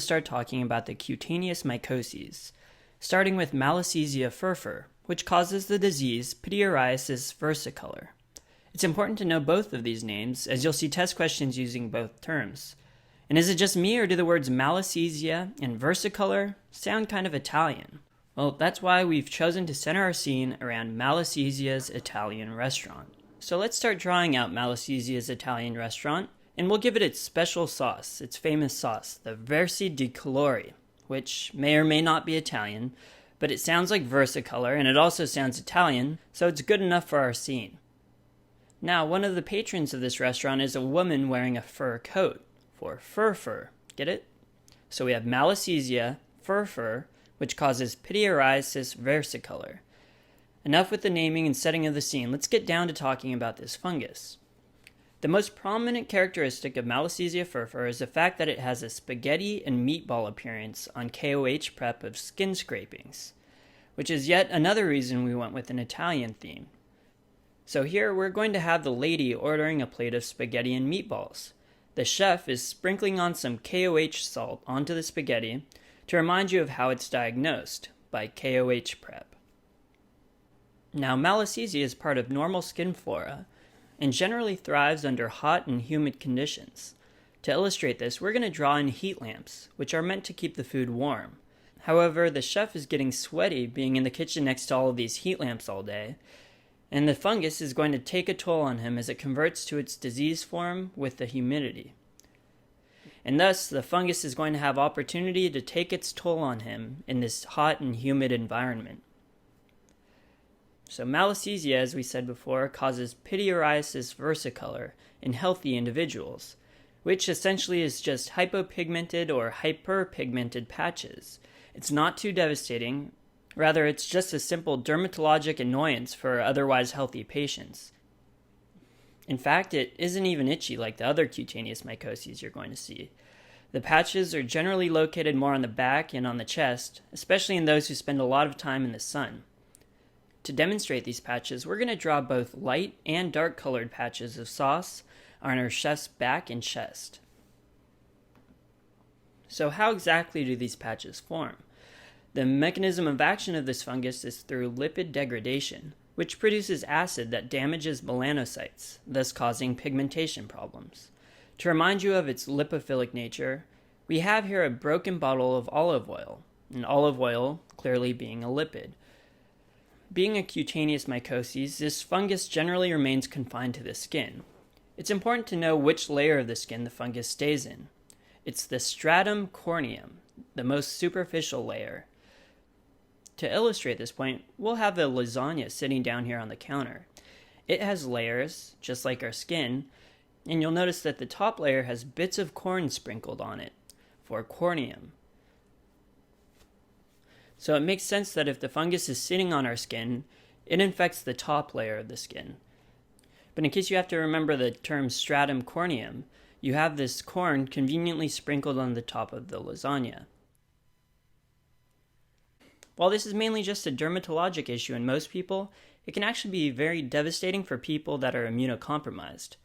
Start talking about the cutaneous mycoses, starting with Malassezia furfur, which causes the disease Pityriasis Versicol. It's important to know both of these names, as you'll see test questions using both terms. And is it just me, or do the words Malassezia and versicolor sound kind of Italian? Well, that's why we've chosen to center our scene around Malassezia's Italian restaurant. So let's start drawing out Malassezia's Italian restaurant, and we'll give it its special sauce, its famous sauce, the Versicolore, which may or may not be Italian, but it sounds like versicolor, and it also sounds Italian, so it's good enough for our scene. Now, one of the patrons of this restaurant is a woman wearing a fur coat, for furfur. Get it? So we have Malassezia, furfur, which causes Pityriasis Versicol. Enough with the naming and setting of the scene. Let's get down to talking about this fungus. The most prominent characteristic of Malassezia furfur is the fact that it has a spaghetti and meatball appearance on KOH prep of skin scrapings, which is yet another reason we went with an Italian theme. So here we're going to have the lady ordering a plate of spaghetti and meatballs. The chef is sprinkling on some KOH salt onto the spaghetti to remind you of how it's diagnosed, by KOH prep. Now, Malassezia is part of normal skin flora and generally thrives under hot and humid conditions. To illustrate this, we're going to draw in heat lamps, which are meant to keep the food warm. However, the chef is getting sweaty being in the kitchen next to all of these heat lamps all day, and the fungus is going to take a toll on him as it converts to its disease form with the humidity. And thus, the fungus is going to have opportunity to take its toll on him in this hot and humid environment. So Malassezia, as we said before, causes Pityriasis Versicol in healthy individuals, which essentially is just hypopigmented or hyperpigmented patches. It's not too devastating. Rather, it's just a simple dermatologic annoyance for otherwise healthy patients. In fact, it isn't even itchy like the other cutaneous mycoses you're going to see. The patches are generally located more on the back and on the chest, especially in those who spend a lot of time in the sun. To demonstrate these patches, we're going to draw both light and dark colored patches of sauce on our chef's back and chest. So how exactly do these patches form? The mechanism of action of this fungus is through lipid degradation, which produces acid that damages melanocytes, thus causing pigmentation problems. To remind you of its lipophilic nature, we have here a broken bottle of olive oil, and olive oil clearly being a lipid. Being a cutaneous mycoses, this fungus generally remains confined to the skin. It's important to know which layer of the skin the fungus stays in. It's the stratum corneum, the most superficial layer. To illustrate this point, we'll have a lasagna sitting down here on the counter. It has layers, just like our skin, and you'll notice that the top layer has bits of corn sprinkled on it, for corneum. So it makes sense that if the fungus is sitting on our skin, it infects the top layer of the skin. But in case you have to remember the term stratum corneum, you have this corn conveniently sprinkled on the top of the lasagna. While this is mainly just a dermatologic issue in most people, it can actually be very devastating for people that are immunocompromised.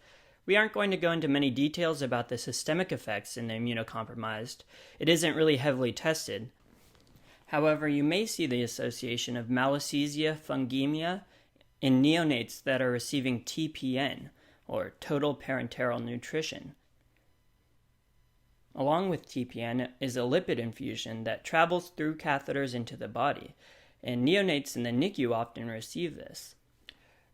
We aren't going to go into many details about the systemic effects in the immunocompromised. It isn't really heavily tested. However, you may see the association of Malassezia fungemia in neonates that are receiving TPN, or total parenteral nutrition. Along with TPN is a lipid infusion that travels through catheters into the body, and neonates in the NICU often receive this.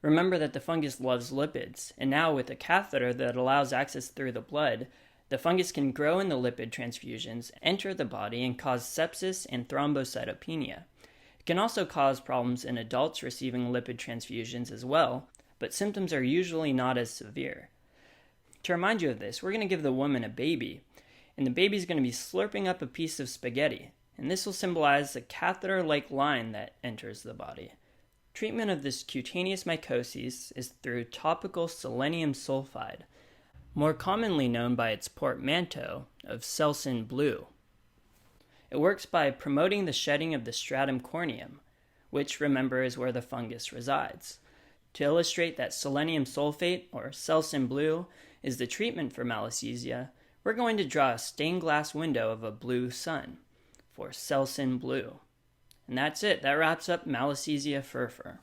Remember that the fungus loves lipids, and now with a catheter that allows access through the blood, the fungus can grow in the lipid transfusions, enter the body, and cause sepsis and thrombocytopenia. It can also cause problems in adults receiving lipid transfusions as well, but symptoms are usually not as severe. To remind you of this, we're going to give the woman a baby, and the baby's going to be slurping up a piece of spaghetti, and this will symbolize the catheter-like line that enters the body. Treatment of this cutaneous mycoses is through topical selenium sulfide, more commonly known by its portmanteau of Selsun blue. It works by promoting the shedding of the stratum corneum, which, remember, is where the fungus resides. To illustrate that selenium sulfate, or Selsun blue, is the treatment for Malassezia, we're going to draw a stained glass window of a blue sun for Selsun blue. And that's it. That wraps up Malassezia furfur.